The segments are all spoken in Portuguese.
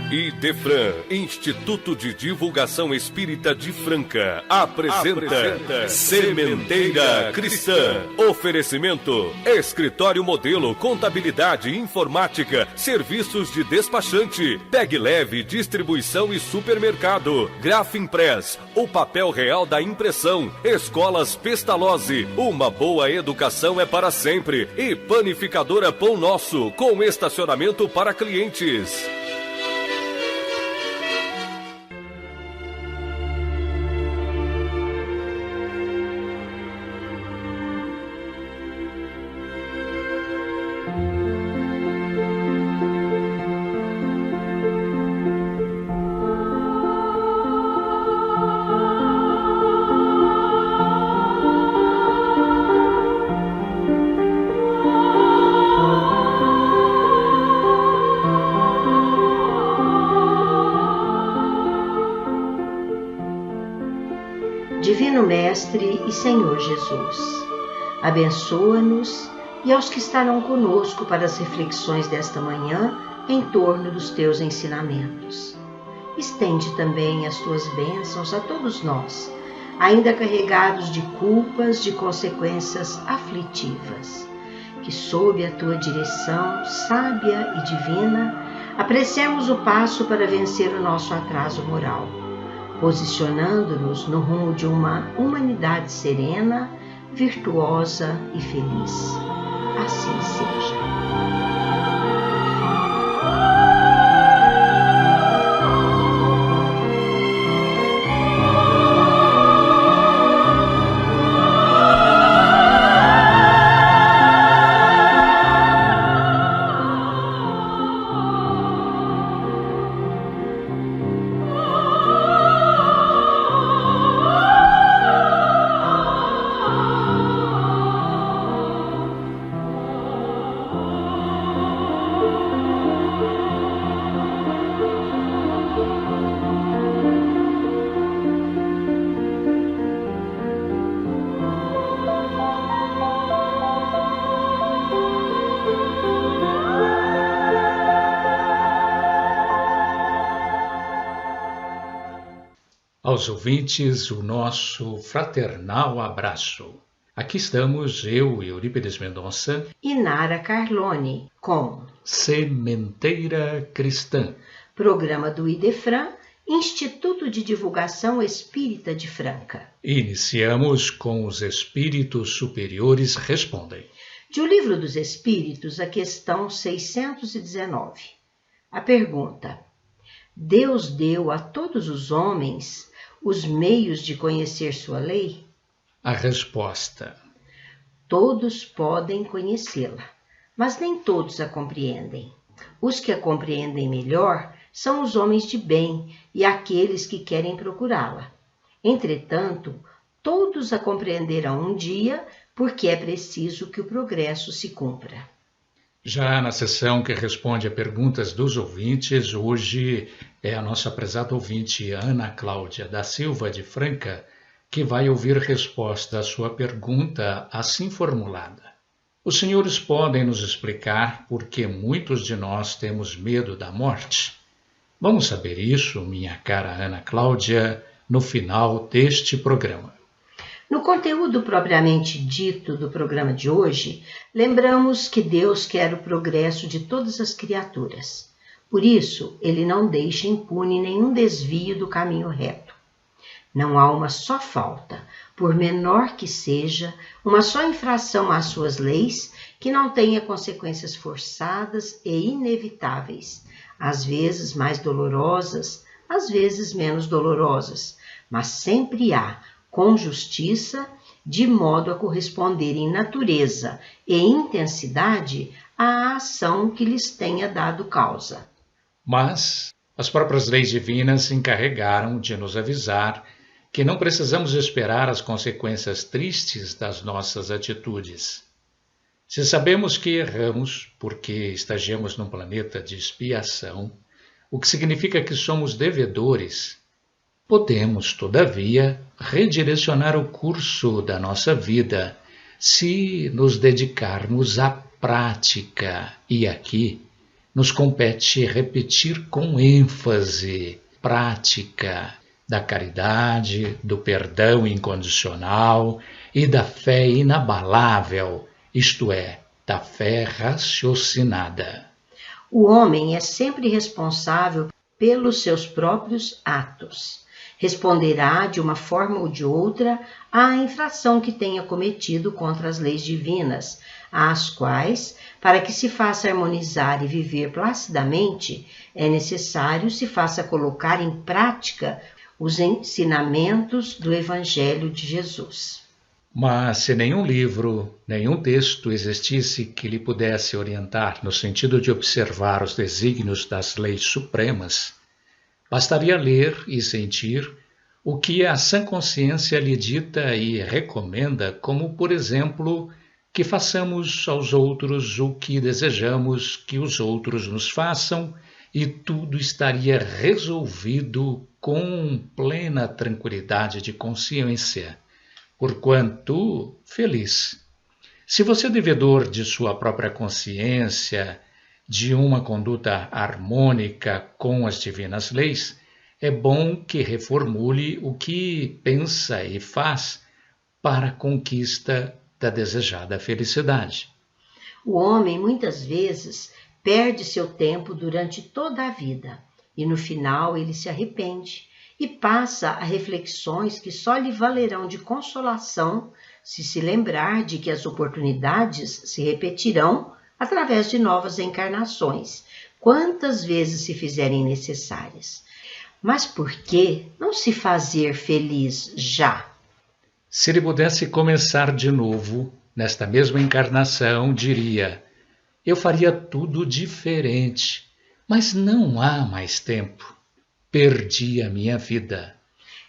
IDEFRAN, Instituto de Divulgação Espírita de Franca, apresenta Sementeira Cristã. Oferecimento: Escritório Modelo, Contabilidade, Informática, Serviços de Despachante, Pegue Leve, Distribuição e Supermercado, Grafimpress, o papel real da impressão, Escolas Pestalozzi, uma boa educação é para sempre, e Panificadora Pão Nosso, com estacionamento para clientes. Divino Mestre e Senhor Jesus, abençoa-nos e aos que estarão conosco para as reflexões desta manhã em torno dos teus ensinamentos. Estende também as tuas bênçãos a todos nós, ainda carregados de culpas, de consequências aflitivas, que sob a tua direção sábia e divina, apreciemos o passo para vencer o nosso atraso moral, posicionando-nos no rumo de uma humanidade serena, virtuosa e feliz. Assim seja. Aos ouvintes, o nosso fraternal abraço. Aqui estamos, eu, Eurípides Mendonça e Nara Carlone, com Sementeira Cristã, programa do IDEFRAN, Instituto de Divulgação Espírita de Franca. Iniciamos com Os Espíritos Superiores Respondem. De O Livro dos Espíritos, a questão 619. A pergunta: Deus deu a todos os homens os meios de conhecer sua lei? A resposta: todos podem conhecê-la, mas nem todos a compreendem. Os que a compreendem melhor são os homens de bem e aqueles que querem procurá-la. Entretanto, todos a compreenderão um dia, porque é preciso que o progresso se cumpra. Já na sessão que responde a perguntas dos ouvintes, hoje é a nossa prezada ouvinte Ana Cláudia da Silva de Franca, que vai ouvir resposta à sua pergunta assim formulada. Os senhores podem nos explicar por que muitos de nós temos medo da morte? Vamos saber isso, minha cara Ana Cláudia, no final deste programa. No conteúdo propriamente dito do programa de hoje, lembramos que Deus quer o progresso de todas as criaturas. Por isso, Ele não deixa impune nenhum desvio do caminho reto. Não há uma só falta, por menor que seja, uma só infração às suas leis, que não tenha consequências forçadas e inevitáveis, às vezes mais dolorosas, às vezes menos dolorosas, mas sempre há, com justiça, de modo a corresponder em natureza e intensidade à ação que lhes tenha dado causa. Mas as próprias leis divinas se encarregaram de nos avisar que não precisamos esperar as consequências tristes das nossas atitudes. Se sabemos que erramos porque estagiamos num planeta de expiação, o que significa que somos devedores, podemos, todavia, redirecionar o curso da nossa vida, se nos dedicarmos à prática. E aqui nos compete repetir com ênfase: prática da caridade, do perdão incondicional e da fé inabalável, isto é, da fé raciocinada. O homem é sempre responsável pelos seus próprios atos. Responderá de uma forma ou de outra à infração que tenha cometido contra as leis divinas, às quais, para que se faça harmonizar e viver placidamente, é necessário se faça colocar em prática os ensinamentos do Evangelho de Jesus. Mas se nenhum livro, nenhum texto existisse que lhe pudesse orientar no sentido de observar os desígnios das leis supremas, bastaria ler e sentir o que a sã consciência lhe dita e recomenda, como, por exemplo, que façamos aos outros o que desejamos que os outros nos façam, e tudo estaria resolvido com plena tranquilidade de consciência, porquanto feliz. Se você é devedor de sua própria consciência, de uma conduta harmônica com as divinas leis, é bom que reformule o que pensa e faz para a conquista da desejada felicidade. O homem, muitas vezes, perde seu tempo durante toda a vida e, no final, ele se arrepende e passa a reflexões que só lhe valerão de consolação se lembrar de que as oportunidades se repetirão através de novas encarnações, quantas vezes se fizerem necessárias. Mas por que não se fazer feliz já? Se ele pudesse começar de novo, nesta mesma encarnação, diria: eu faria tudo diferente, mas não há mais tempo. Perdi a minha vida.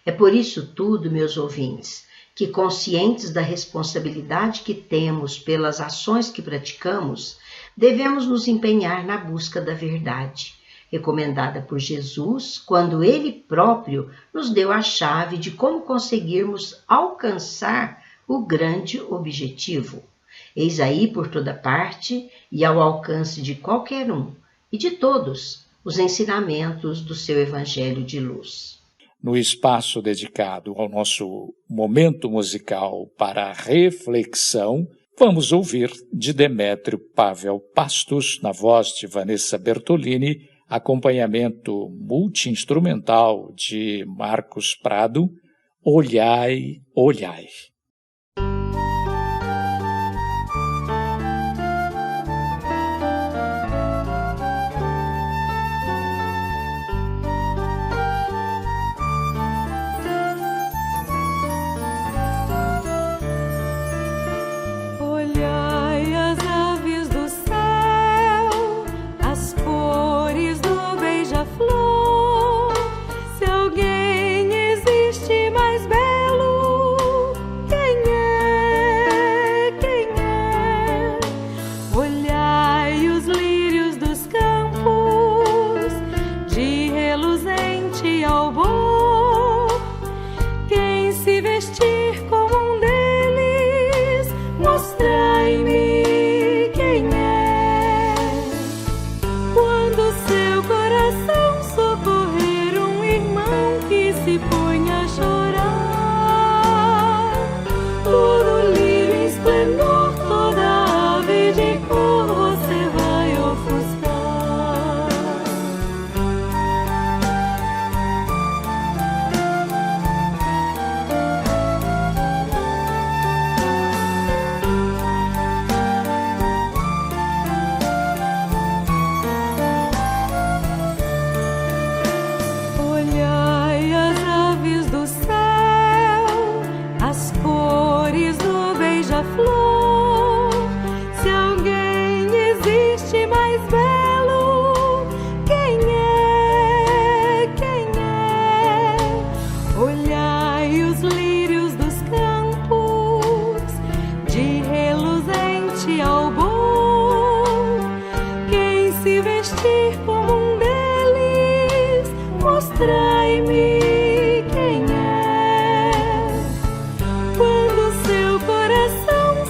É por isso tudo, meus ouvintes, que, conscientes da responsabilidade que temos pelas ações que praticamos, devemos nos empenhar na busca da verdade, recomendada por Jesus, quando Ele próprio nos deu a chave de como conseguirmos alcançar o grande objetivo. Eis aí por toda parte e ao alcance de qualquer um e de todos os ensinamentos do seu Evangelho de luz. No espaço dedicado ao nosso momento musical para reflexão, vamos ouvir de Demétrio Pavel Pastos, na voz de Vanessa Bertolini, acompanhamento multi-instrumental de Marcos Prado, Olhai, Olhai. Quando seu coração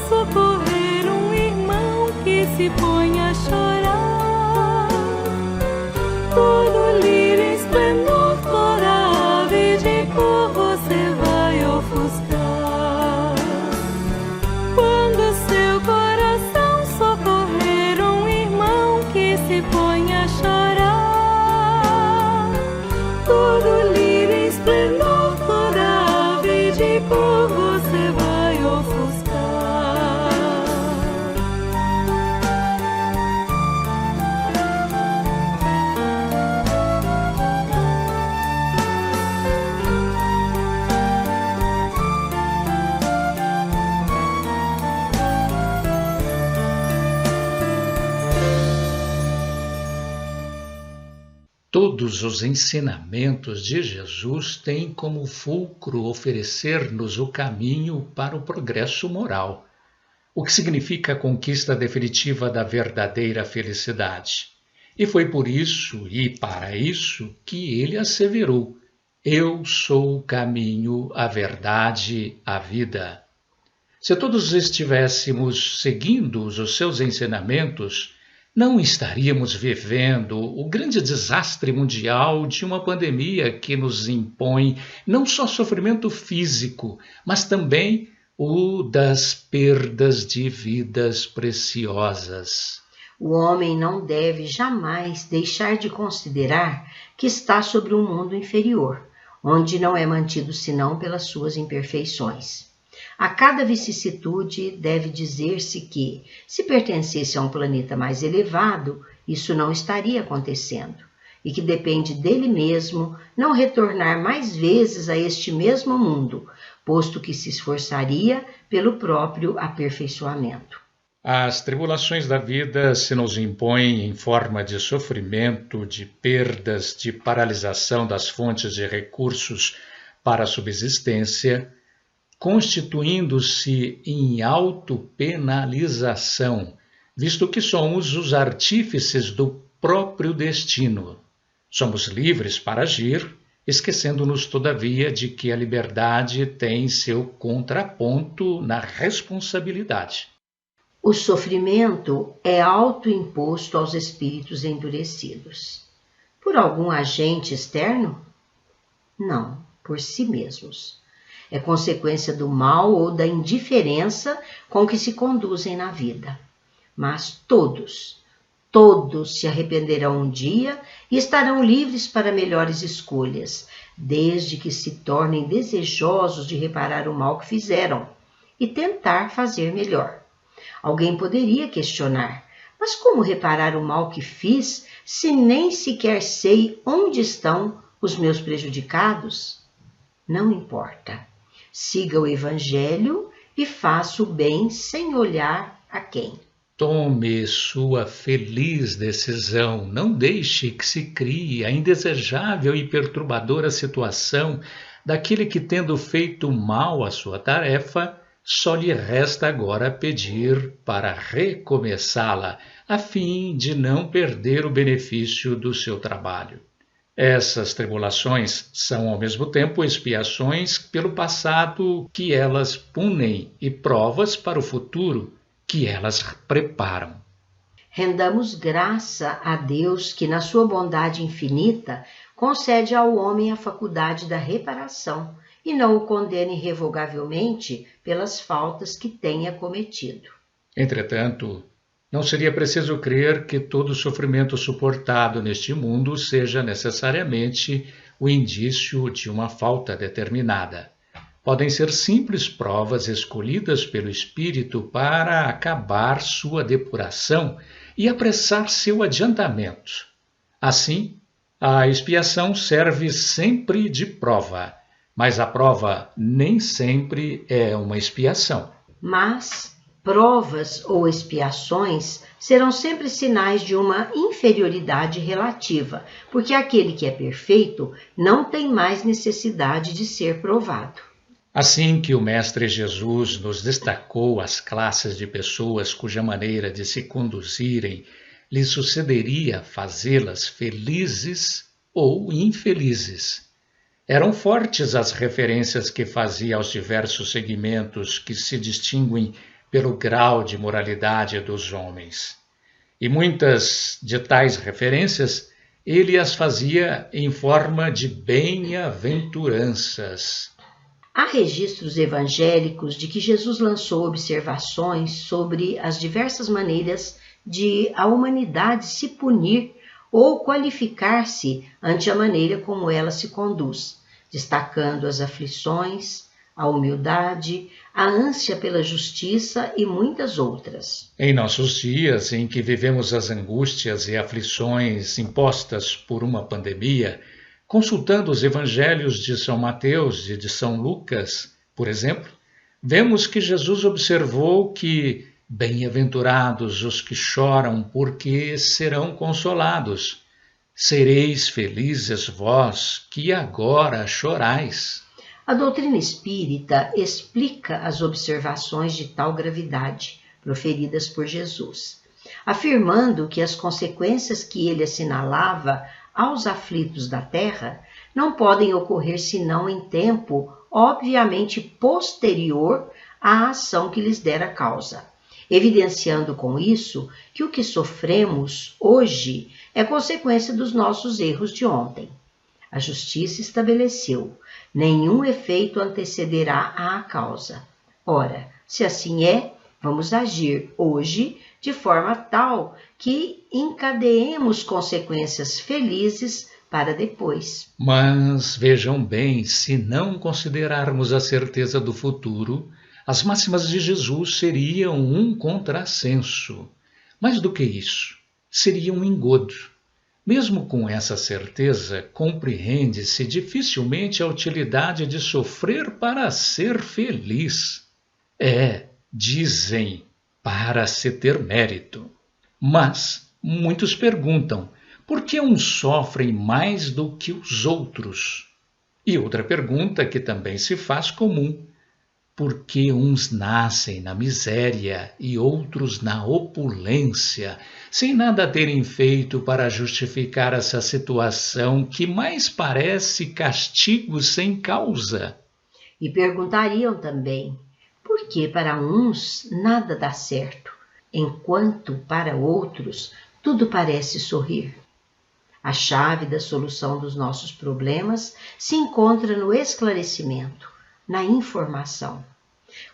Todos os ensinamentos de Jesus têm como fulcro oferecer-nos o caminho para o progresso moral, o que significa a conquista definitiva da verdadeira felicidade. E foi por isso e para isso que ele asseverou: eu sou o caminho, a verdade, a vida. Se todos estivéssemos seguindo os seus ensinamentos, não estaríamos vivendo o grande desastre mundial de uma pandemia que nos impõe não só sofrimento físico, mas também o das perdas de vidas preciosas. O homem não deve jamais deixar de considerar que está sobre um mundo inferior, onde não é mantido senão pelas suas imperfeições. A cada vicissitude deve dizer-se que, se pertencesse a um planeta mais elevado, isso não estaria acontecendo, e que depende dele mesmo não retornar mais vezes a este mesmo mundo, posto que se esforçaria pelo próprio aperfeiçoamento. As tribulações da vida se nos impõem em forma de sofrimento, de perdas, de paralisação das fontes de recursos para a subsistência, constituindo-se em autopenalização, visto que somos os artífices do próprio destino. Somos livres para agir, esquecendo-nos, todavia, de que a liberdade tem seu contraponto na responsabilidade. O sofrimento é autoimposto aos espíritos endurecidos. Por algum agente externo? Não, por si mesmos. É consequência do mal ou da indiferença com que se conduzem na vida. Mas todos se arrependerão um dia e estarão livres para melhores escolhas, desde que se tornem desejosos de reparar o mal que fizeram e tentar fazer melhor. Alguém poderia questionar: mas como reparar o mal que fiz se nem sequer sei onde estão os meus prejudicados? Não importa. Siga o Evangelho e faça o bem sem olhar a quem. Tome sua feliz decisão. Não deixe que se crie a indesejável e perturbadora situação daquele que, tendo feito mal à sua tarefa, só lhe resta agora pedir para recomeçá-la, a fim de não perder o benefício do seu trabalho. Essas tribulações são, ao mesmo tempo, expiações pelo passado que elas punem e provas para o futuro que elas preparam. Rendamos graça a Deus que, na sua bondade infinita, concede ao homem a faculdade da reparação e não o condena irrevogavelmente pelas faltas que tenha cometido. Entretanto, não seria preciso crer que todo sofrimento suportado neste mundo seja necessariamente o indício de uma falta determinada. Podem ser simples provas escolhidas pelo Espírito para acabar sua depuração e apressar seu adiantamento. Assim, a expiação serve sempre de prova, mas a prova nem sempre é uma expiação. Mas provas ou expiações serão sempre sinais de uma inferioridade relativa, porque aquele que é perfeito não tem mais necessidade de ser provado. Assim que o Mestre Jesus nos destacou as classes de pessoas cuja maneira de se conduzirem lhe sucederia fazê-las felizes ou infelizes. Eram fortes as referências que fazia aos diversos segmentos que se distinguem pelo grau de moralidade dos homens. E muitas de tais referências ele as fazia em forma de bem-aventuranças. Há registros evangélicos de que Jesus lançou observações sobre as diversas maneiras de a humanidade se punir ou qualificar-se ante a maneira como ela se conduz, destacando as aflições, a humildade, a ânsia pela justiça e muitas outras. Em nossos dias, em que vivemos as angústias e aflições impostas por uma pandemia, consultando os evangelhos de São Mateus e de São Lucas, por exemplo, vemos que Jesus observou que bem-aventurados os que choram, porque serão consolados. Sereis felizes vós que agora chorais. A doutrina espírita explica as observações de tal gravidade proferidas por Jesus, afirmando que as consequências que ele assinalava aos aflitos da terra não podem ocorrer senão em tempo obviamente posterior à ação que lhes dera causa, evidenciando com isso que o que sofremos hoje é consequência dos nossos erros de ontem. A justiça estabeleceu: nenhum efeito antecederá à causa. Ora, se assim é, vamos agir hoje de forma tal que encadeemos consequências felizes para depois. Mas vejam bem, se não considerarmos a certeza do futuro, as máximas de Jesus seriam um contrassenso. Mais do que isso, seria um engodo. Mesmo com essa certeza, compreende-se dificilmente a utilidade de sofrer para ser feliz. Dizem, para se ter mérito. Mas muitos perguntam, por que uns sofrem mais do que os outros? E outra pergunta que também se faz comum, por que uns nascem na miséria e outros na opulência, sem nada terem feito para justificar essa situação que mais parece castigo sem causa? E perguntariam também, por que para uns nada dá certo, enquanto para outros tudo parece sorrir? A chave da solução dos nossos problemas se encontra no esclarecimento, na informação.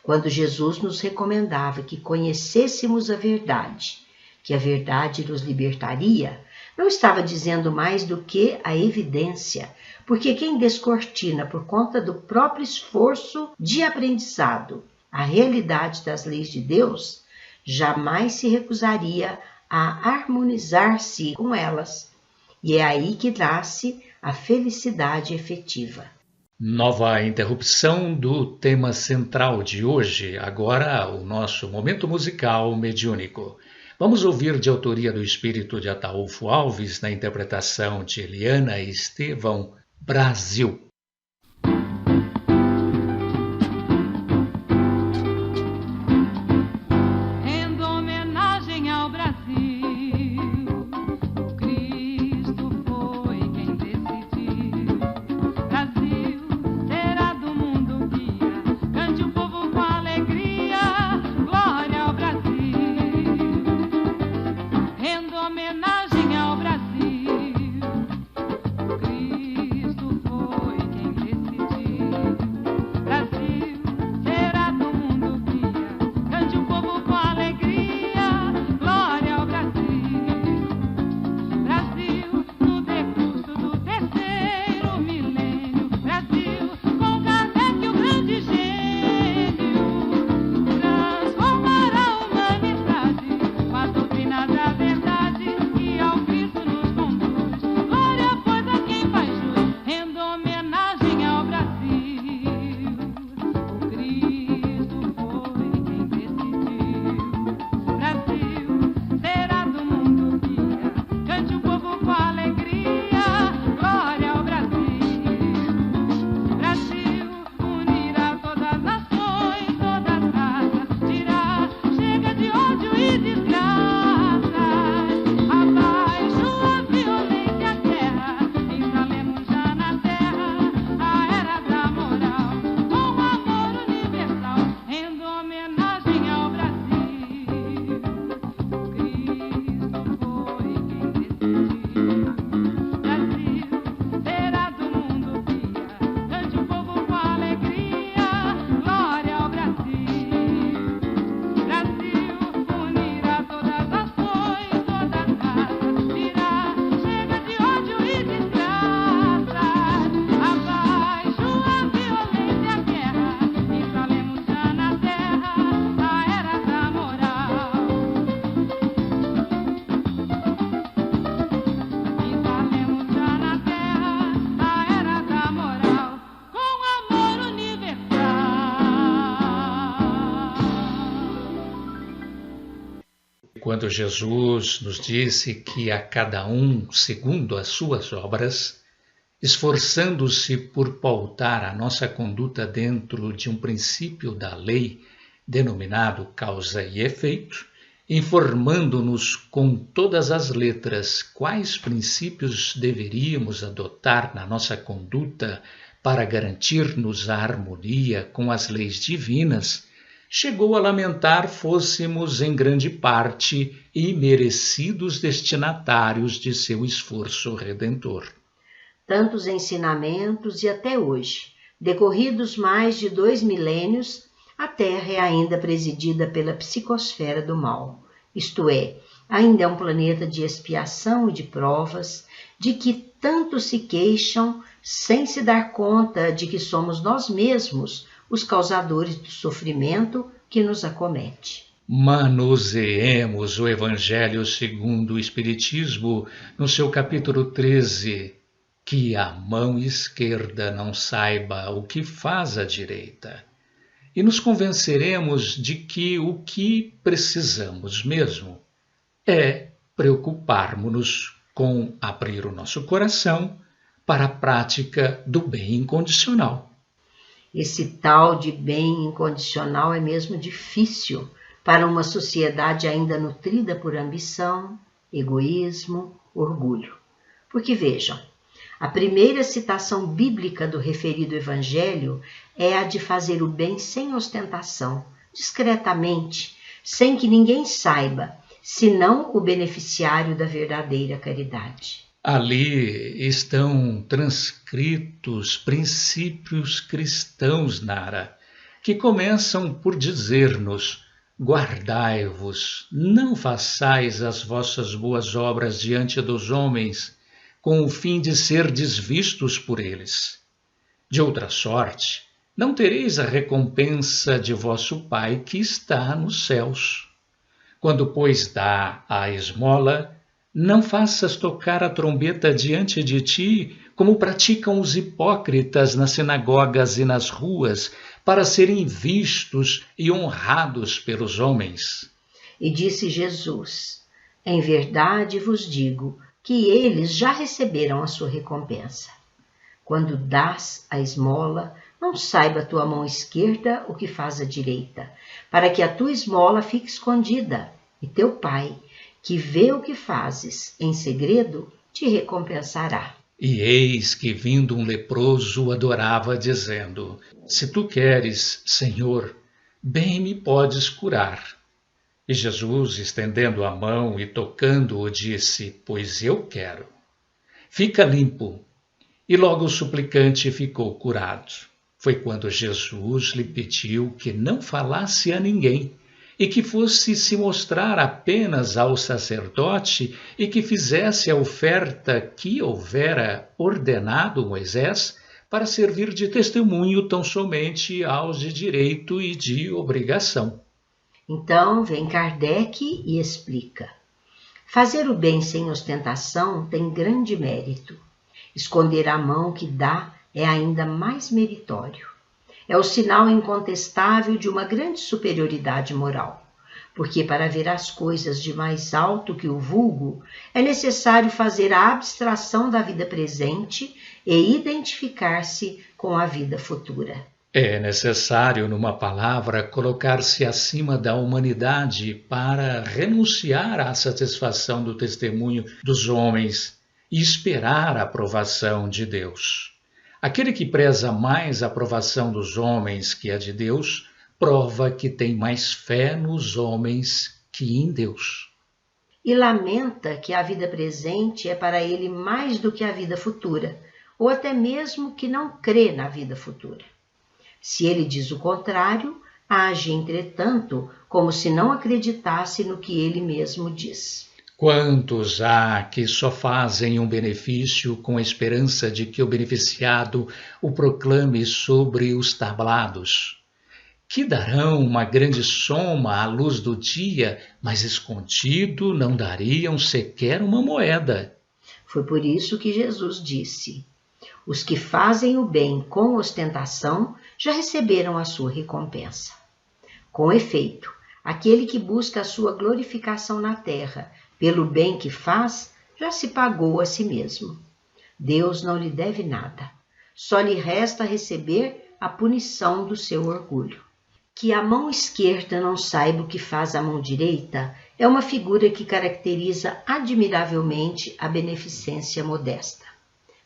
Quando Jesus nos recomendava que conhecêssemos a verdade, que a verdade nos libertaria, não estava dizendo mais do que a evidência, porque quem descortina por conta do próprio esforço de aprendizado a realidade das leis de Deus, jamais se recusaria a harmonizar-se com elas. E é aí que nasce a felicidade efetiva. Nova interrupção do tema central de hoje, agora o nosso momento musical mediúnico. Vamos ouvir de autoria do espírito de Ataúfo Alves, na interpretação de Eliana Estevão, Brasil. Homenagem ao Brasil, Cristo foi quando Jesus nos disse que a cada um segundo as suas obras, esforçando-se por pautar a nossa conduta dentro de um princípio da lei denominado causa e efeito, informando-nos com todas as letras quais princípios deveríamos adotar na nossa conduta para garantir-nos a harmonia com as leis divinas, chegou a lamentar fôssemos em grande parte imerecidos destinatários de seu esforço redentor. Tantos ensinamentos e até hoje, decorridos mais de 2 milênios, a Terra é ainda presidida pela psicosfera do mal, isto é, ainda é um planeta de expiação e de provas, de que tanto se queixam sem se dar conta de que somos nós mesmos os causadores do sofrimento que nos acomete. Manuseemos o Evangelho segundo o Espiritismo no seu capítulo 13, que a mão esquerda não saiba o que faz a direita. E nos convenceremos de que o que precisamos mesmo é preocuparmos-nos com abrir o nosso coração para a prática do bem incondicional. Esse tal de bem incondicional é mesmo difícil para uma sociedade ainda nutrida por ambição, egoísmo, orgulho. Porque vejam, a primeira citação bíblica do referido evangelho é a de fazer o bem sem ostentação, discretamente, sem que ninguém saiba, senão o beneficiário da verdadeira caridade. Ali estão transcritos princípios cristãos, Nara, que começam por dizer-nos: guardai-vos, não façais as vossas boas obras diante dos homens, com o fim de serdes vistos por eles. De outra sorte, não tereis a recompensa de vosso Pai que está nos céus. Quando, pois, dá a esmola, não faças tocar a trombeta diante de ti, como praticam os hipócritas nas sinagogas e nas ruas, para serem vistos e honrados pelos homens. E disse Jesus: em verdade vos digo que eles já receberam a sua recompensa. Quando dás a esmola, não saiba a tua mão esquerda o que faz a direita, para que a tua esmola fique escondida, e teu Pai, que vê o que fazes em segredo, te recompensará. E eis que, vindo um leproso, o adorava, dizendo: se tu queres, Senhor, bem me podes curar. E Jesus, estendendo a mão e tocando-o, disse: pois eu quero. Fica limpo. E logo o suplicante ficou curado. Foi quando Jesus lhe pediu que não falasse a ninguém, e que fosse se mostrar apenas ao sacerdote e que fizesse a oferta que houvera ordenado Moisés para servir de testemunho tão somente aos de direito e de obrigação. Então vem Kardec e explica: fazer o bem sem ostentação tem grande mérito. Esconder a mão que dá é ainda mais meritório. É o sinal incontestável de uma grande superioridade moral, porque para ver as coisas de mais alto que o vulgo, é necessário fazer a abstração da vida presente e identificar-se com a vida futura. É necessário, numa palavra, colocar-se acima da humanidade para renunciar à satisfação do testemunho dos homens e esperar a aprovação de Deus. Aquele que preza mais a aprovação dos homens que a de Deus, prova que tem mais fé nos homens que em Deus. E lamenta que a vida presente é para ele mais do que a vida futura, ou até mesmo que não crê na vida futura. Se ele diz o contrário, age, entretanto, como se não acreditasse no que ele mesmo diz. Quantos há que só fazem um benefício com a esperança de que o beneficiado o proclame sobre os tablados, que darão uma grande soma à luz do dia, mas escondido não dariam sequer uma moeda. Foi por isso que Jesus disse: os que fazem o bem com ostentação já receberam a sua recompensa. Com efeito, Aquele que busca a sua glorificação na terra pelo bem que faz, já se pagou a si mesmo. Deus não lhe deve nada. Só lhe resta receber a punição do seu orgulho. Que a mão esquerda não saiba o que faz a mão direita é uma figura que caracteriza admiravelmente a beneficência modesta.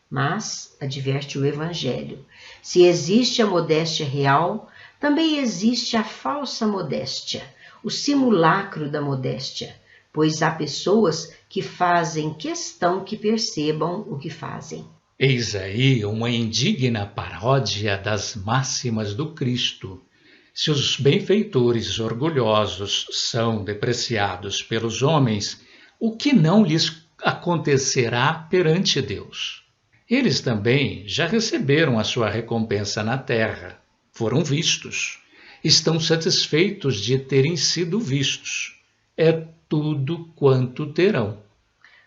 Mas, adverte o Evangelho, se existe a modéstia real, também existe a falsa modéstia, o simulacro da modéstia, pois há pessoas que fazem questão que percebam o que fazem. Eis aí uma indigna paródia das máximas do Cristo. Se os benfeitores orgulhosos são depreciados pelos homens, o que não lhes acontecerá perante Deus? Eles também já receberam a sua recompensa na terra, foram vistos, estão satisfeitos de terem sido vistos. É tudo quanto terão.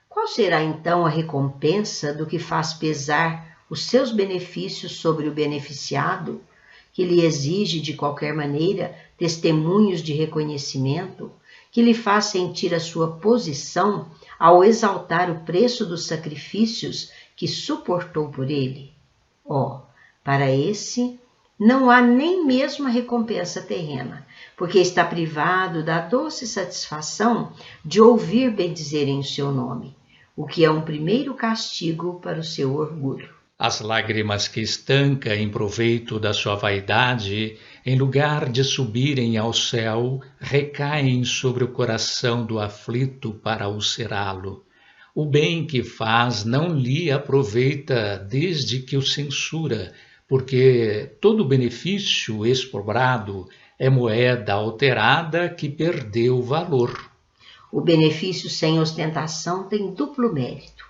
Qual será então a recompensa do que faz pesar os seus benefícios sobre o beneficiado, que lhe exige de qualquer maneira testemunhos de reconhecimento, que lhe faz sentir a sua posição ao exaltar o preço dos sacrifícios que suportou por ele? Para esse não há nem mesmo a recompensa terrena, porque está privado da doce satisfação de ouvir bendizerem o seu nome, o que é um primeiro castigo para o seu orgulho. As lágrimas que estanca em proveito da sua vaidade, em lugar de subirem ao céu, recaem sobre o coração do aflito para ulcerá-lo. O bem que faz não lhe aproveita desde que o censura, porque todo benefício exprobrado é moeda alterada que perdeu valor. O benefício sem ostentação tem duplo mérito.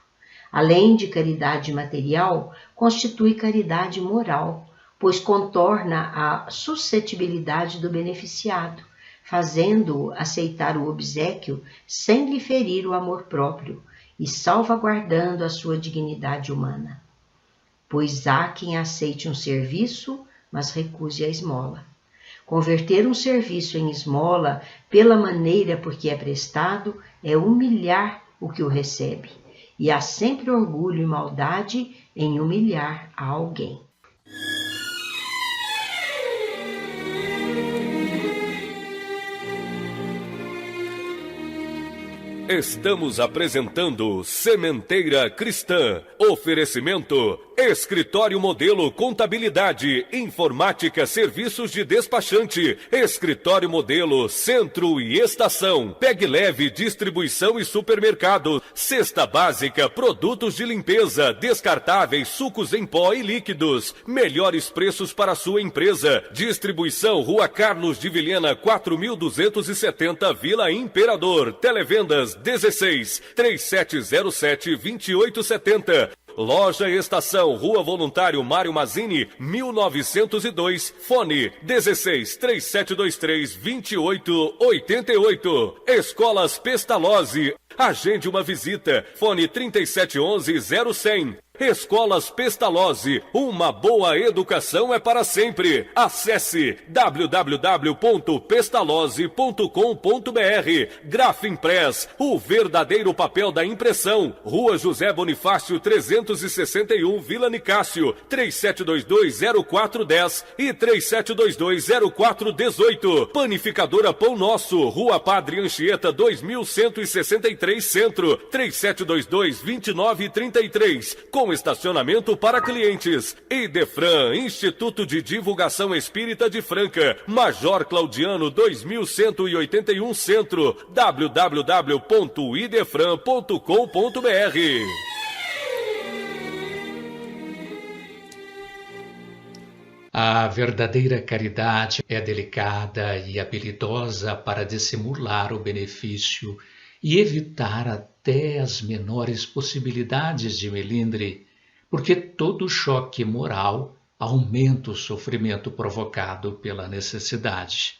Além de caridade material, constitui caridade moral, pois contorna a suscetibilidade do beneficiado, fazendo-o aceitar o obséquio sem lhe ferir o amor próprio e salvaguardando a sua dignidade humana. Pois há quem aceite um serviço, mas recuse a esmola. Converter um serviço em esmola pela maneira por que é prestado é humilhar o que o recebe. E há sempre orgulho e maldade em humilhar a alguém. Estamos apresentando Sementeira Cristã. Oferecimento: Escritório Modelo Contabilidade, Informática, Serviços de Despachante, Escritório Modelo Centro e Estação, Pegue Leve Distribuição e Supermercado, Cesta Básica, Produtos de Limpeza, Descartáveis, Sucos em Pó e Líquidos, melhores preços para a sua empresa. Distribuição Rua Carlos de Vilhena 4270, Vila Imperador. Televendas 16 3707 2870. Loja Estação, Rua Voluntário Mário Mazzini, 1902, fone 16 3723 2888. Escolas Pestalozzi, agende uma visita, fone 3711-0100. Escolas Pestalozzi, uma boa educação é para sempre. Acesse www.pestalozzi.com.br. Grafimpress, o verdadeiro papel da impressão. Rua José Bonifácio 361, Vila Nicásio, 3722-0410 e 3722-0418. Panificadora Pão Nosso, Rua Padre Anchieta 2163 Centro, 3722-2933. Com estacionamento para clientes. Idefran, Instituto de Divulgação Espírita de Franca, Major Claudiano 2181 Centro, www.idefran.com.br. A verdadeira caridade é delicada e habilidosa para dissimular o benefício e evitar até as menores possibilidades de melindre, porque todo choque moral aumenta o sofrimento provocado pela necessidade.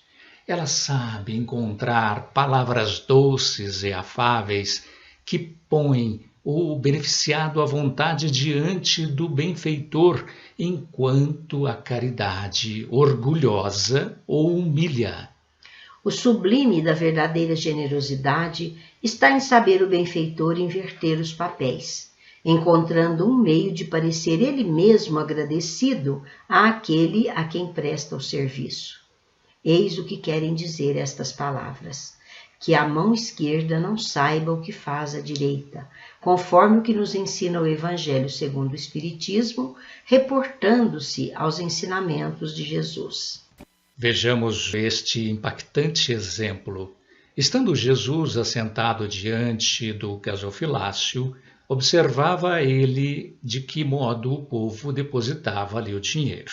Ela sabe encontrar palavras doces e afáveis que põem o beneficiado à vontade diante do benfeitor, enquanto a caridade orgulhosa o humilha. O sublime da verdadeira generosidade está em saber o benfeitor inverter os papéis, encontrando um meio de parecer ele mesmo agradecido àquele a quem presta o serviço. Eis o que querem dizer estas palavras: que a mão esquerda não saiba o que faz a direita, conforme o que nos ensina o Evangelho segundo o Espiritismo, reportando-se aos ensinamentos de Jesus. Vejamos este impactante exemplo. Estando Jesus assentado diante do gasofilácio, observava ele de que modo o povo depositava ali o dinheiro.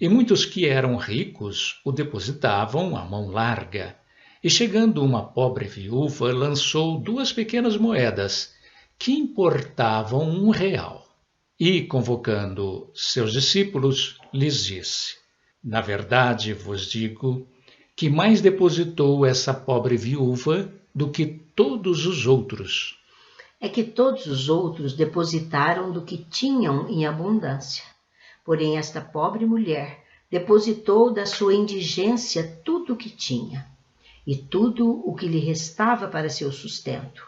E muitos que eram ricos o depositavam à mão larga. E chegando uma pobre viúva, lançou 2 pequenas moedas, que importavam R$1. E, convocando seus discípulos, lhes disse: na verdade vos digo que mais depositou essa pobre viúva do que todos os outros. É que todos os outros depositaram do que tinham em abundância. Porém, esta pobre mulher depositou da sua indigência tudo o que tinha, e tudo o que lhe restava para seu sustento.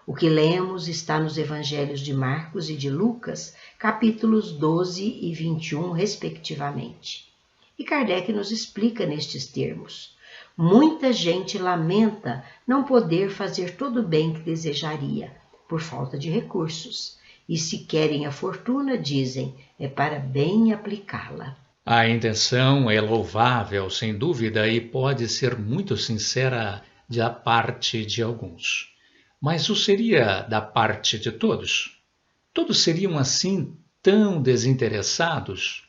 O que lemos está nos Evangelhos de Marcos e de Lucas, capítulos 12 e 21, respectivamente. E Kardec nos explica nestes termos: muita gente lamenta não poder fazer todo o bem que desejaria, por falta de recursos, e se querem a fortuna, dizem, é para bem aplicá-la. A intenção é louvável, sem dúvida, e pode ser muito sincera da parte de alguns. Mas o seria da parte de todos? Todos seriam assim tão desinteressados?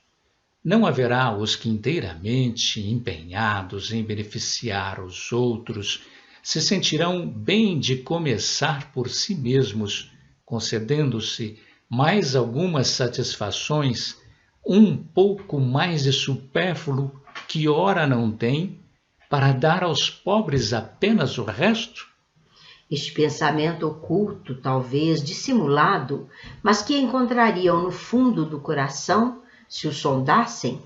Não haverá os que inteiramente empenhados em beneficiar os outros se sentirão bem de começar por si mesmos, concedendo-se mais algumas satisfações, um pouco mais de supérfluo que ora não tem, para dar aos pobres apenas o resto? Este pensamento oculto, talvez dissimulado, mas que encontrariam no fundo do coração, se o sondassem,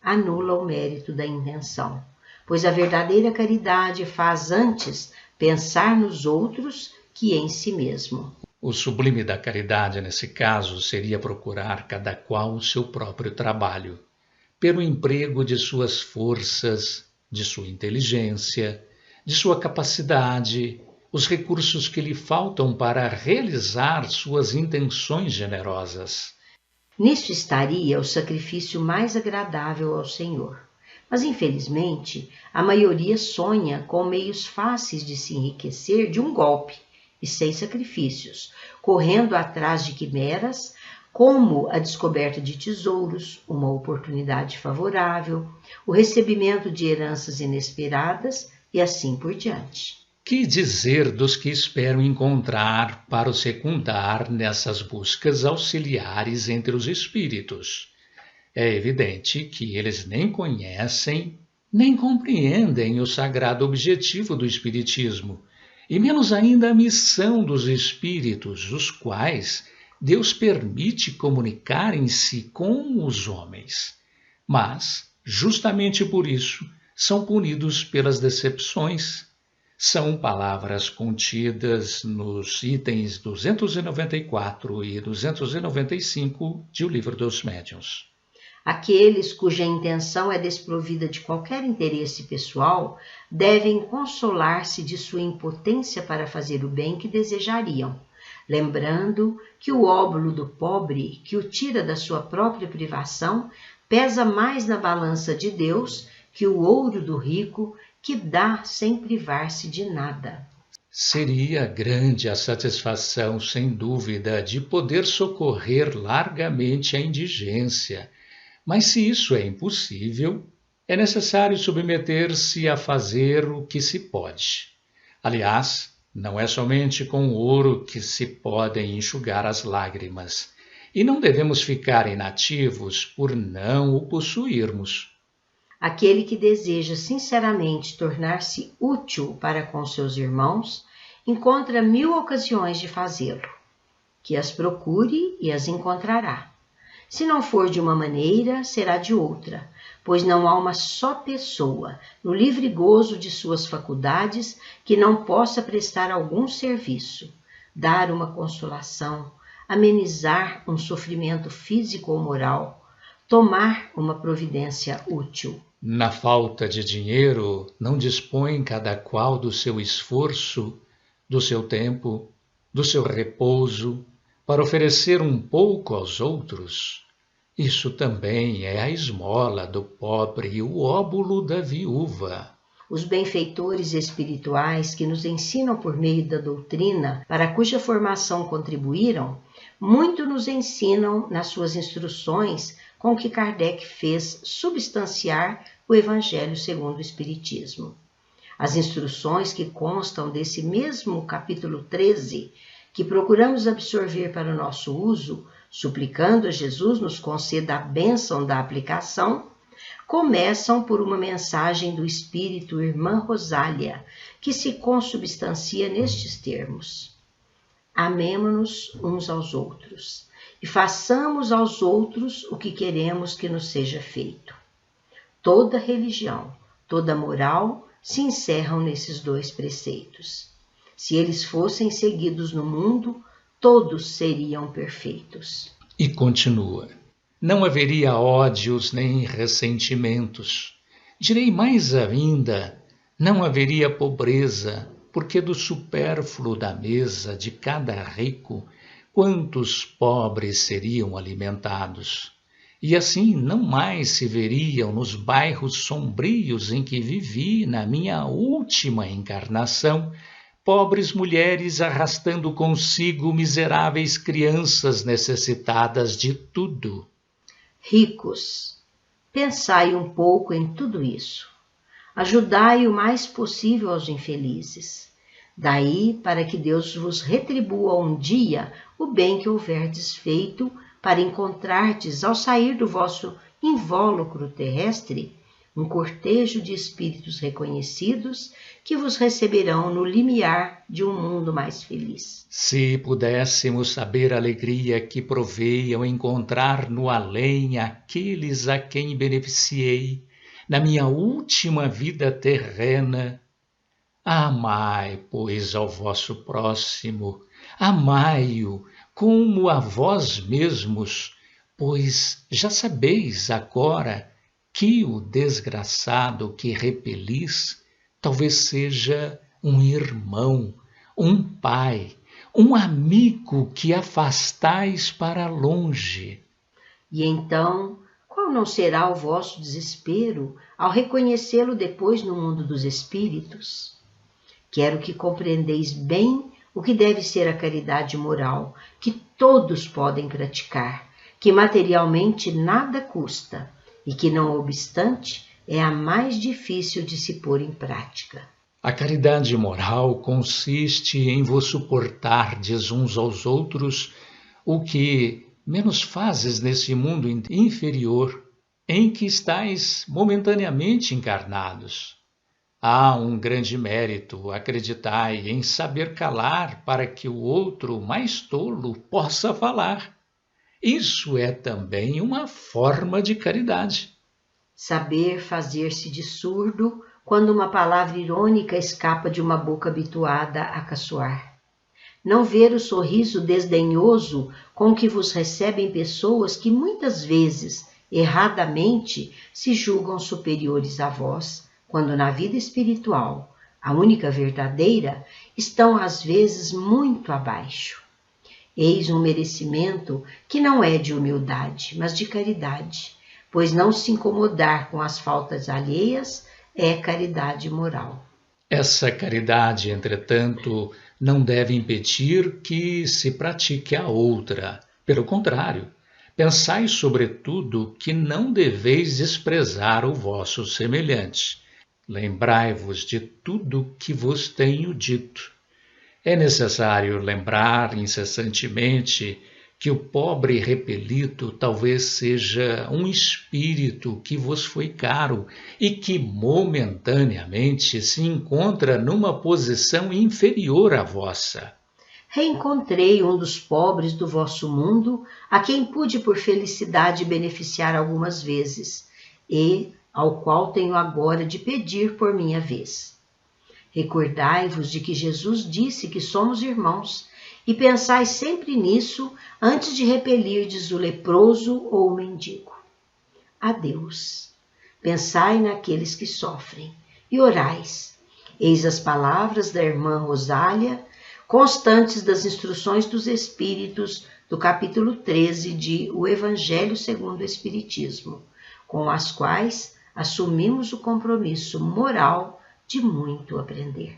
anula o mérito da intenção, pois a verdadeira caridade faz antes pensar nos outros que em si mesmo. O sublime da caridade, nesse caso, seria procurar cada qual o seu próprio trabalho, pelo emprego de suas forças, de sua inteligência, de sua capacidade, os recursos que lhe faltam para realizar suas intenções generosas. Nisto estaria o sacrifício mais agradável ao Senhor. Mas, infelizmente, a maioria sonha com meios fáceis de se enriquecer de um golpe e sem sacrifícios, correndo atrás de quimeras, como a descoberta de tesouros, uma oportunidade favorável, o recebimento de heranças inesperadas e assim por diante. Que dizer dos que esperam encontrar para o secundar nessas buscas auxiliares entre os espíritos? É evidente que eles nem conhecem, nem compreendem o sagrado objetivo do espiritismo, e menos ainda a missão dos espíritos, os quais Deus permite comunicarem-se com os homens. Mas, justamente por isso, são punidos pelas decepções. São palavras contidas nos itens 294 e 295 de O Livro dos Médiuns. Aqueles cuja intenção é desprovida de qualquer interesse pessoal devem consolar-se de sua impotência para fazer o bem que desejariam, lembrando que o óbolo do pobre, que o tira da sua própria privação, pesa mais na balança de Deus que o ouro do rico, que dá sem privar-se de nada. Seria grande a satisfação, sem dúvida, de poder socorrer largamente a indigência. Mas se isso é impossível, é necessário submeter-se a fazer o que se pode. Aliás, não é somente com ouro que se podem enxugar as lágrimas, e não devemos ficar inativos por não o possuirmos. Aquele que deseja sinceramente tornar-se útil para com seus irmãos, encontra 1000 ocasiões de fazê-lo. Que as procure e as encontrará. Se não for de uma maneira, será de outra, pois não há uma só pessoa, no livre gozo de suas faculdades, que não possa prestar algum serviço, dar uma consolação, amenizar um sofrimento físico ou moral, tomar uma providência útil. Na falta de dinheiro, não dispõe cada qual do seu esforço, do seu tempo, do seu repouso, para oferecer um pouco aos outros. Isso também é a esmola do pobre e o óbolo da viúva. Os benfeitores espirituais que nos ensinam por meio da doutrina, para cuja formação contribuíram, muito nos ensinam nas suas instruções com que Kardec fez substanciar o Evangelho segundo o Espiritismo. As instruções que constam desse mesmo capítulo 13, que procuramos absorver para o nosso uso, suplicando a Jesus nos conceda a bênção da aplicação, começam por uma mensagem do Espírito Irmã Rosália, que se consubstancia nestes termos: amemo-nos uns aos outros e façamos aos outros o que queremos que nos seja feito. Toda religião, toda moral se encerram nesses dois preceitos. Se eles fossem seguidos no mundo, todos seriam perfeitos. E continua: não haveria ódios nem ressentimentos. Direi mais ainda, não haveria pobreza, porque do supérfluo da mesa de cada rico, quantos pobres seriam alimentados? E assim não mais se veriam nos bairros sombrios em que vivi na minha última encarnação, pobres mulheres arrastando consigo miseráveis crianças necessitadas de tudo. Ricos, pensai um pouco em tudo isso. Ajudai o mais possível aos infelizes. Daí para que Deus vos retribua um dia o bem que houverdes feito, para encontrardes, ao sair do vosso invólucro terrestre, um cortejo de espíritos reconhecidos que vos receberão no limiar de um mundo mais feliz. Se pudéssemos saber a alegria que provei ao encontrar no além aqueles a quem beneficiei na minha última vida terrena. Amai, pois, ao vosso próximo, amai-o como a vós mesmos, pois já sabeis agora que o desgraçado que repelis talvez seja um irmão, um pai, um amigo que afastais para longe. E então, qual não será o vosso desespero ao reconhecê-lo depois no mundo dos espíritos? Quero que compreendeis bem o que deve ser a caridade moral, que todos podem praticar, que materialmente nada custa e que, não obstante, é a mais difícil de se pôr em prática. A caridade moral consiste em vos suportardes uns aos outros o que menos fazes nesse mundo inferior em que estáis momentaneamente encarnados. Há um grande mérito, acreditai, em saber calar para que o outro mais tolo possa falar. Isso é também uma forma de caridade. Saber fazer-se de surdo quando uma palavra irônica escapa de uma boca habituada a caçoar. Não ver o sorriso desdenhoso com que vos recebem pessoas que muitas vezes, erradamente, se julgam superiores a vós, quando na vida espiritual, a única verdadeira, estão às vezes muito abaixo. Eis um merecimento que não é de humildade, mas de caridade, pois não se incomodar com as faltas alheias é caridade moral. Essa caridade, entretanto, não deve impedir que se pratique a outra. Pelo contrário, pensai sobretudo que não deveis desprezar o vosso semelhante. Lembrai-vos de tudo que vos tenho dito. É necessário lembrar incessantemente que o pobre repelido talvez seja um espírito que vos foi caro e que momentaneamente se encontra numa posição inferior à vossa. Reencontrei um dos pobres do vosso mundo, a quem pude por felicidade beneficiar algumas vezes, e, ao qual tenho agora de pedir por minha vez. Recordai-vos de que Jesus disse que somos irmãos, e pensai sempre nisso antes de repelirdes o leproso ou o mendigo. Adeus. Pensai naqueles que sofrem, e orais. Eis as palavras da irmã Rosália, constantes das instruções dos Espíritos, do capítulo 13 de O Evangelho segundo o Espiritismo, com as quais assumimos o compromisso moral de muito aprender.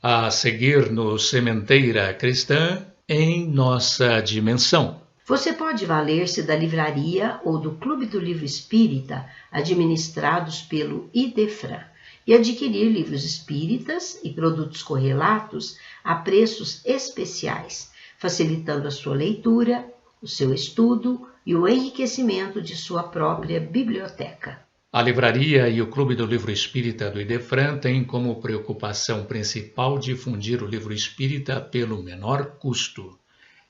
A seguir no Sementeira Cristã, em nossa dimensão. Você pode valer-se da livraria ou do Clube do Livro Espírita, administrados pelo Idefran, e adquirir livros espíritas e produtos correlatos a preços especiais, facilitando a sua leitura, o seu estudo e o enriquecimento de sua própria biblioteca. A livraria e o Clube do Livro Espírita do Idefran têm como preocupação principal difundir o livro espírita pelo menor custo,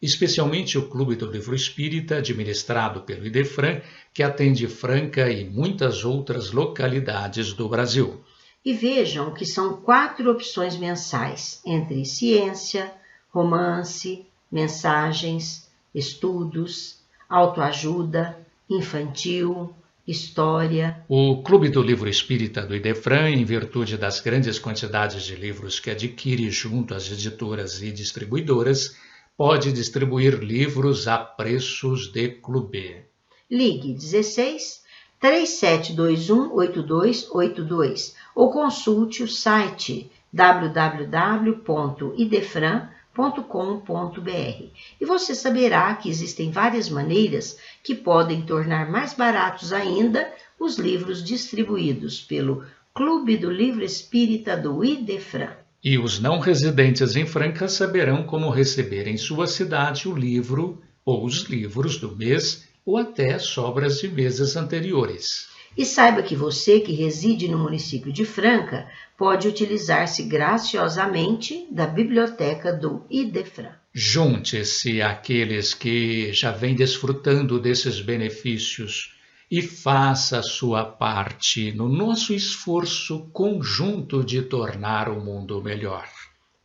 especialmente o Clube do Livro Espírita, administrado pelo Idefran, que atende Franca e muitas outras localidades do Brasil. E vejam que são 4 opções mensais, entre ciência, romance, mensagens, estudos, autoajuda, infantil, história. O Clube do Livro Espírita do Idefran, em virtude das grandes quantidades de livros que adquire junto às editoras e distribuidoras, pode distribuir livros a preços de clube. Ligue 16 3721 8282 ou consulte o site www.idefran.com.br e você saberá que existem várias maneiras que podem tornar mais baratos ainda os livros distribuídos pelo Clube do Livro Espírita do Idefran. E os não residentes em Franca saberão como receber em sua cidade o livro ou os livros do mês ou até sobras de meses anteriores. E saiba que você que reside no município de Franca pode utilizar-se graciosamente da biblioteca do Idefran. Junte-se àqueles que já vêm desfrutando desses benefícios e faça a sua parte no nosso esforço conjunto de tornar o mundo melhor.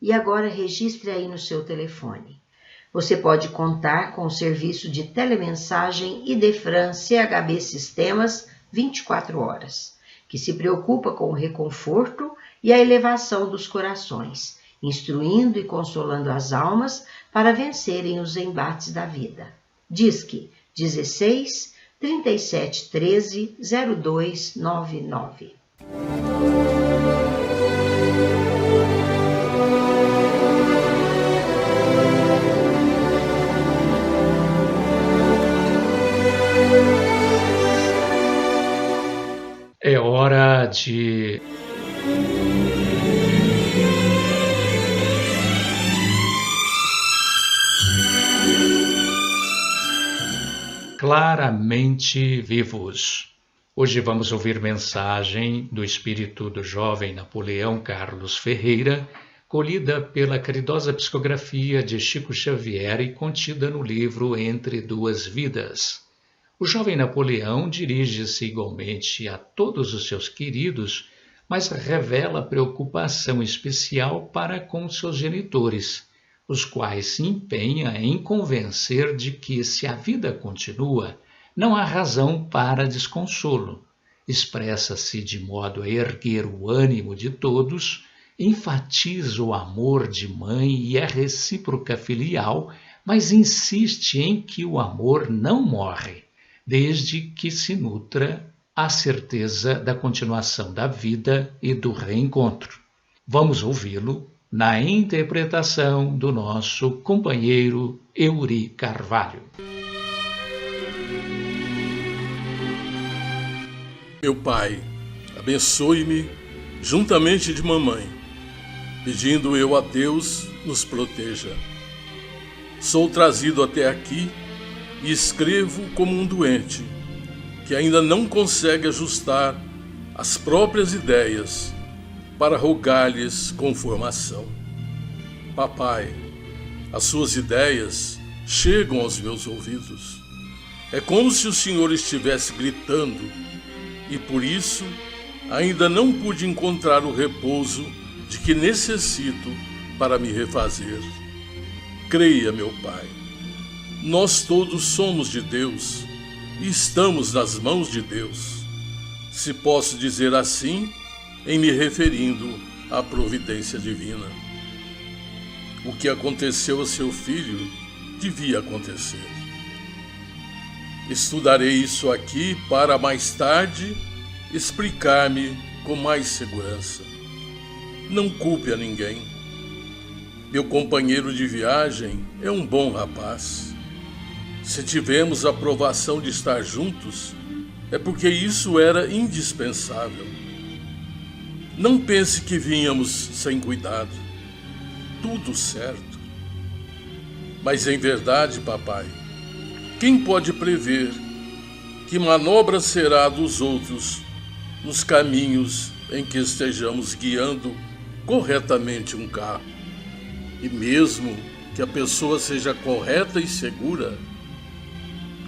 E agora registre aí no seu telefone. Você pode contar com o serviço de telemensagem Idefran CHB Sistemas 24 horas, que se preocupa com o reconforto e a elevação dos corações, instruindo e consolando as almas para vencerem os embates da vida. Disque 16 37 13 0299. É hora de claramente vivos. Hoje vamos ouvir mensagem do espírito do jovem Napoleão Carlos Ferreira, colhida pela caridosa psicografia de Chico Xavier e contida no livro Entre Duas Vidas. O jovem Napoleão dirige-se igualmente a todos os seus queridos, mas revela preocupação especial para com seus genitores, os quais se empenha em convencer de que, se a vida continua, não há razão para desconsolo. Expressa-se de modo a erguer o ânimo de todos, enfatiza o amor de mãe e a recíproca filial, mas insiste em que o amor não morre, desde que se nutra a certeza da continuação da vida e do reencontro. Vamos ouvi-lo na interpretação do nosso companheiro Euri Carvalho. Meu Pai, abençoe-me juntamente de mamãe, pedindo eu a Deus nos proteja. Sou trazido até aqui e escrevo como um doente, que ainda não consegue ajustar as próprias ideias para rogar-lhes conformação. Papai, as suas ideias chegam aos meus ouvidos. É como se o Senhor estivesse gritando, e por isso ainda não pude encontrar o repouso de que necessito para me refazer. Creia, meu Pai, nós todos somos de Deus e estamos nas mãos de Deus, se posso dizer assim, em me referindo à providência divina. O que aconteceu a seu filho devia acontecer. Estudarei isso aqui para mais tarde explicar-me com mais segurança. Não culpe a ninguém. Meu companheiro de viagem é um bom rapaz. Se tivemos a aprovação de estar juntos, é porque isso era indispensável. Não pense que vínhamos sem cuidado. Tudo certo. Mas em verdade, papai, quem pode prever que manobra será dos outros nos caminhos em que estejamos guiando corretamente um carro? E mesmo que a pessoa seja correta e segura,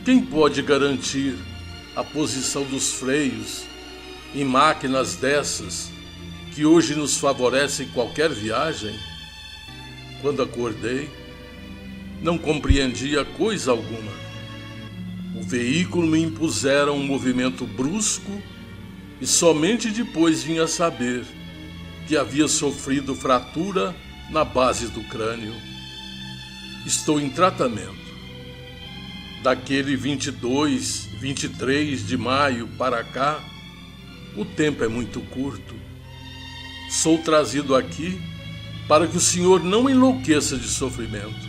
quem pode garantir a posição dos freios em máquinas dessas que hoje nos favorecem qualquer viagem? Quando acordei, não compreendia coisa alguma. O veículo me impusera um movimento brusco e somente depois vim a saber que havia sofrido fratura na base do crânio. Estou em tratamento. Daquele 22, 23 de maio para cá, o tempo é muito curto. Sou trazido aqui para que o senhor não enlouqueça de sofrimento.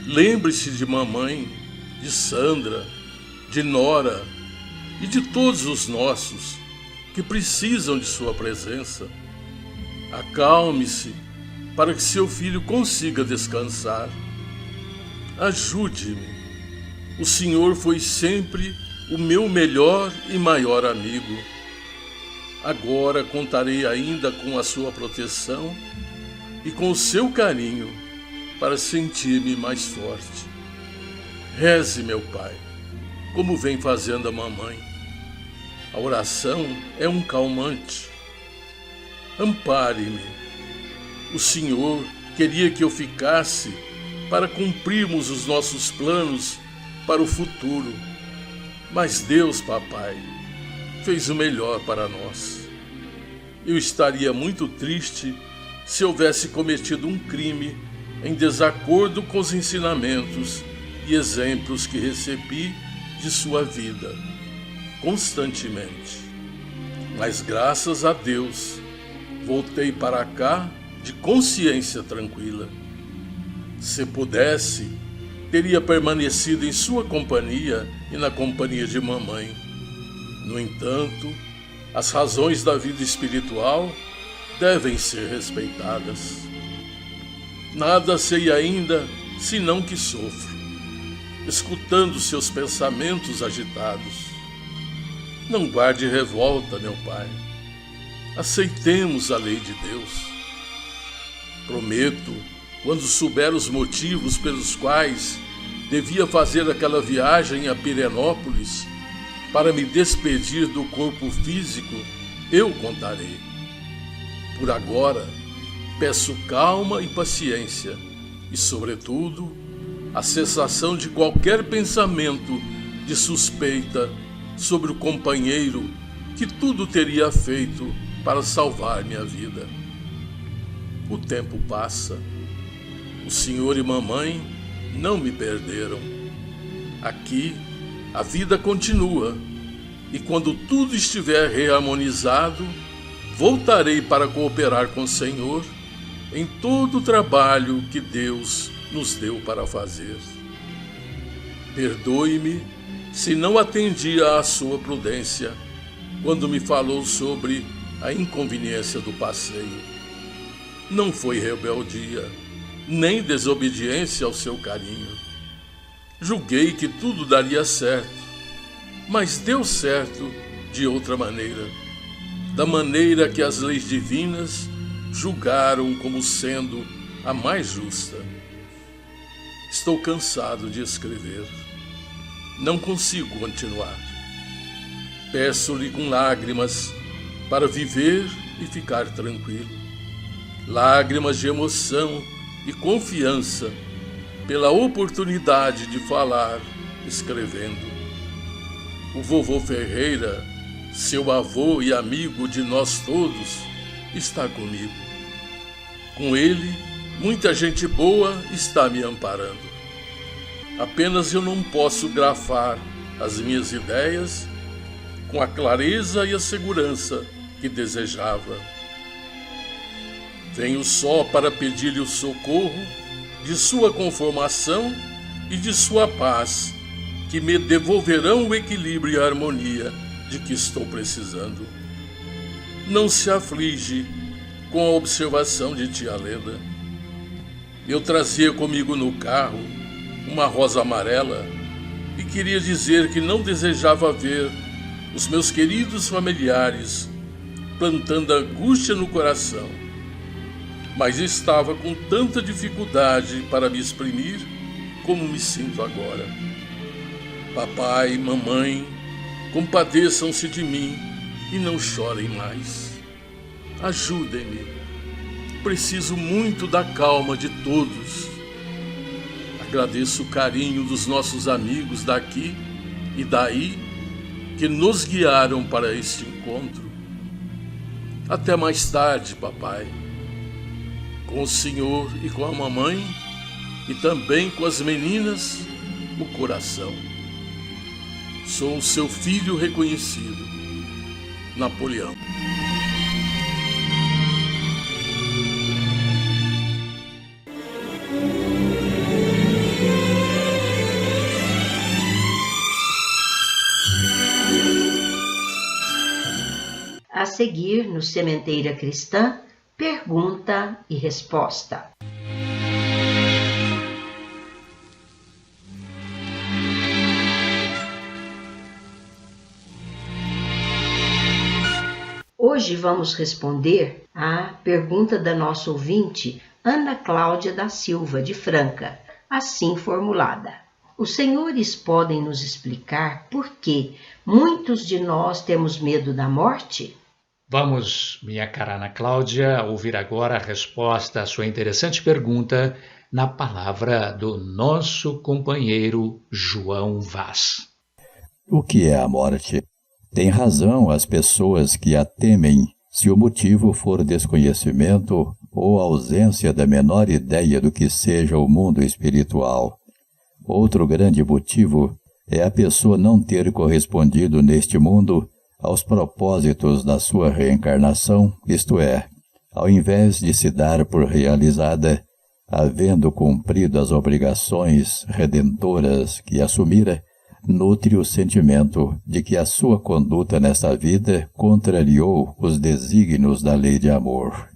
Lembre-se de mamãe, de Sandra, de Nora e de todos os nossos que precisam de sua presença. Acalme-se para que seu filho consiga descansar. Ajude-me. O senhor foi sempre o meu melhor e maior amigo. Agora contarei ainda com a sua proteção e com o seu carinho para sentir-me mais forte. Reze, meu pai, como vem fazendo a mamãe. A oração é um calmante. Ampare-me. O Senhor queria que eu ficasse para cumprirmos os nossos planos para o futuro. Mas Deus, papai, fez o melhor para nós. Eu estaria muito triste se houvesse cometido um crime em desacordo com os ensinamentos e exemplos que recebi de sua vida, constantemente. Mas graças a Deus, voltei para cá de consciência tranquila. Se pudesse, teria permanecido em sua companhia e na companhia de mamãe. No entanto, as razões da vida espiritual devem ser respeitadas. Nada sei ainda, senão que sofro, escutando seus pensamentos agitados. Não guarde revolta, meu pai. Aceitemos a lei de Deus. Prometo, quando souber os motivos pelos quais devia fazer aquela viagem a Pirenópolis para me despedir do corpo físico, eu contarei. Por agora, peço calma e paciência e, sobretudo, a cessação de qualquer pensamento de suspeita sobre o companheiro que tudo teria feito para salvar minha vida. O tempo passa. O senhor e mamãe não me perderam. Aqui, a vida continua, e quando tudo estiver reharmonizado, voltarei para cooperar com o Senhor em todo o trabalho que Deus nos deu para fazer. Perdoe-me se não atendi à sua prudência quando me falou sobre a inconveniência do passeio. Não foi rebeldia, nem desobediência ao seu carinho. Julguei que tudo daria certo, mas deu certo de outra maneira, da maneira que as leis divinas julgaram como sendo a mais justa. Estou cansado de escrever. Não consigo continuar. Peço-lhe com lágrimas para viver e ficar tranquilo. Lágrimas de emoção e confiança pela oportunidade de falar escrevendo. O vovô Ferreira, seu avô e amigo de nós todos, está comigo. Com ele, muita gente boa está me amparando. Apenas eu não posso grafar as minhas ideias com a clareza e a segurança que desejava. Venho só para pedir-lhe o socorro de sua conformação e de sua paz, que me devolverão o equilíbrio e a harmonia de que estou precisando. Não se aflige com a observação de tia Leda. Eu trazia comigo no carro uma rosa amarela e queria dizer que não desejava ver os meus queridos familiares plantando angústia no coração, mas estava com tanta dificuldade para me exprimir como me sinto agora. Papai e mamãe, compadeçam-se de mim e não chorem mais. Ajudem-me. Preciso muito da calma de todos. Agradeço o carinho dos nossos amigos daqui e daí que nos guiaram para este encontro. Até mais tarde, papai. Com o senhor e com a mamãe, e também com as meninas, o coração. Sou o seu filho reconhecido, Napoleão. A seguir, no Sementeira Cristã, pergunta e resposta. Hoje vamos responder à pergunta da nossa ouvinte, Ana Cláudia da Silva, de Franca, assim formulada. Os senhores podem nos explicar por que muitos de nós temos medo da morte? Vamos, minha cara Ana Cláudia, ouvir agora a resposta à sua interessante pergunta na palavra do nosso companheiro João Vaz. O que é a morte? Tem razão as pessoas que a temem, se o motivo for desconhecimento ou ausência da menor ideia do que seja o mundo espiritual. Outro grande motivo é a pessoa não ter correspondido neste mundo aos propósitos da sua reencarnação, isto é, ao invés de se dar por realizada, havendo cumprido as obrigações redentoras que assumira, nutre o sentimento de que a sua conduta nesta vida contrariou os desígnios da lei de amor.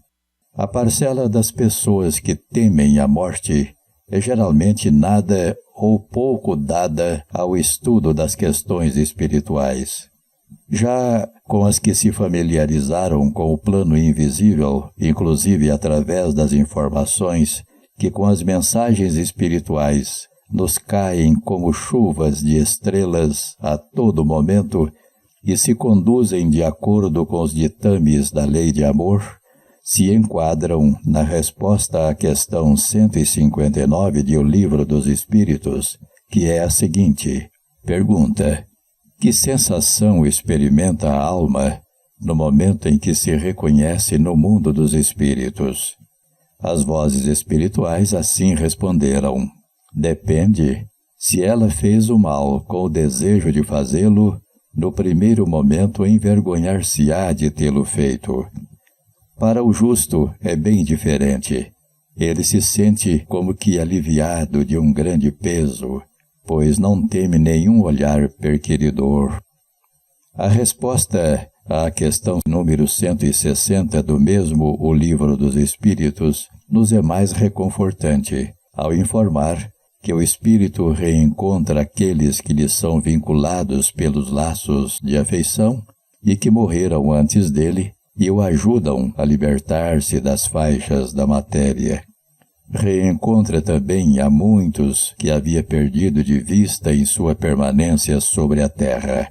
A parcela das pessoas que temem a morte é geralmente nada ou pouco dada ao estudo das questões espirituais. Já com as que se familiarizaram com o plano invisível, inclusive através das informações que com as mensagens espirituais nos caem como chuvas de estrelas a todo momento e se conduzem de acordo com os ditames da lei de amor, se enquadram na resposta à questão 159 de O Livro dos Espíritos, que é a seguinte: pergunta: que sensação experimenta a alma no momento em que se reconhece no mundo dos espíritos? As vozes espirituais assim responderam: depende. Se ela fez o mal com o desejo de fazê-lo, no primeiro momento envergonhar-se-á de tê-lo feito. Para o justo é bem diferente. Ele se sente como que aliviado de um grande peso, pois não teme nenhum olhar perquiridor. A resposta à questão número 160 do mesmo O Livro dos Espíritos nos é mais reconfortante, ao informar que o espírito reencontra aqueles que lhe são vinculados pelos laços de afeição e que morreram antes dele e o ajudam a libertar-se das faixas da matéria. Reencontra também a muitos que havia perdido de vista em sua permanência sobre a terra.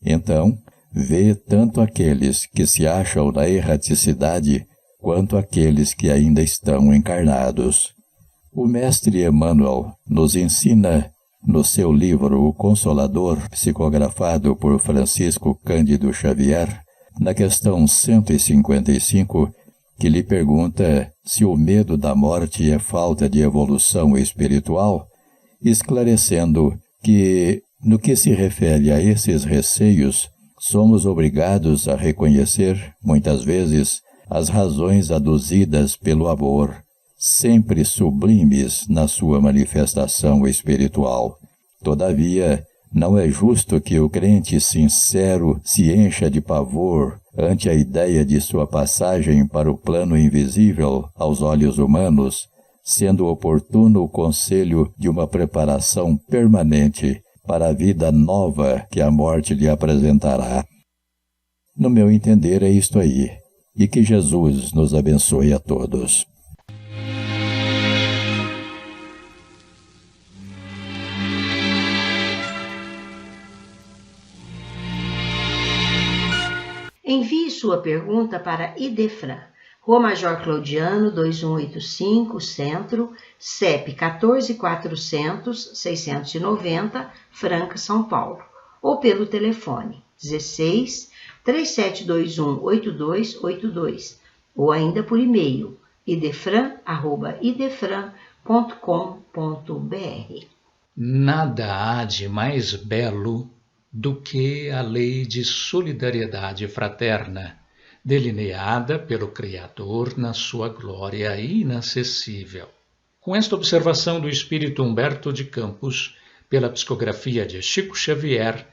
Então, vê tanto aqueles que se acham na erraticidade, quanto aqueles que ainda estão encarnados. O mestre Emmanuel nos ensina, no seu livro O Consolador, psicografado por Francisco Cândido Xavier, na questão 155, que lhe pergunta se o medo da morte é falta de evolução espiritual, esclarecendo que, no que se refere a esses receios, somos obrigados a reconhecer, muitas vezes, as razões aduzidas pelo amor, sempre sublimes na sua manifestação espiritual. Todavia, não é justo que o crente sincero se encha de pavor ante a ideia de sua passagem para o plano invisível aos olhos humanos, sendo oportuno o conselho de uma preparação permanente para a vida nova que a morte lhe apresentará. No meu entender, é isto aí, e que Jesus nos abençoe a todos. Envie sua pergunta para Idefran, Rua Major Claudiano, 2185, Centro, CEP 14400-690, Franca, São Paulo, ou pelo telefone 16 3721-8282, ou ainda por e-mail idefran@idefran.com.br. Nada há de mais belo do que a lei de solidariedade fraterna, delineada pelo Criador na sua glória inacessível. Com esta observação do espírito Humberto de Campos, pela psicografia de Chico Xavier,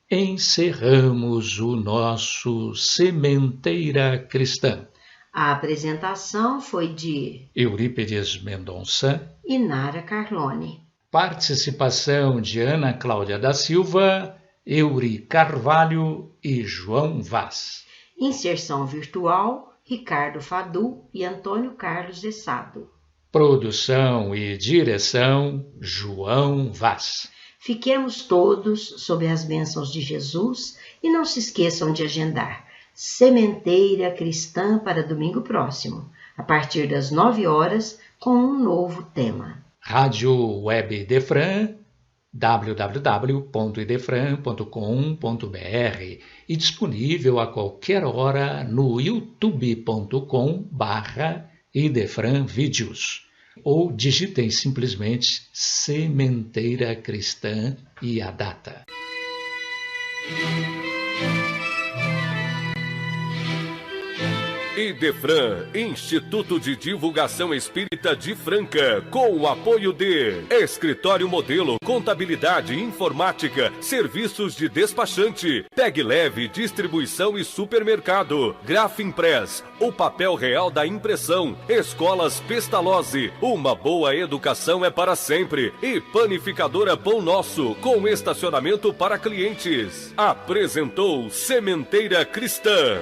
encerramos o nosso Sementeira Cristã. A apresentação foi de Eurípides Mendonça e Nara Carlone. Participação de Ana Cláudia da Silva, Euri Carvalho e João Vaz. Inserção virtual, Ricardo Fadu e Antônio Carlos Essado. Produção e direção, João Vaz. Fiquemos todos sob as bênçãos de Jesus e não se esqueçam de agendar Sementeira Cristã para domingo próximo, a partir das 9 horas, com um novo tema. Rádio Web Idefran, www.idefran.com.br e disponível a qualquer hora no youtube.com/idefranvídeos ou digitem simplesmente Sementeira Cristã e a data. Idefran, Instituto de Divulgação Espírita de Franca, com o apoio de Escritório Modelo, Contabilidade, Informática, Serviços de Despachante, Peg Leve, Distribuição e Supermercado, Grafimpress, o papel real da impressão, Escolas Pestalozzi, uma boa educação é para sempre, e Panificadora Pão Nosso, com estacionamento para clientes. Apresentou Sementeira Cristã.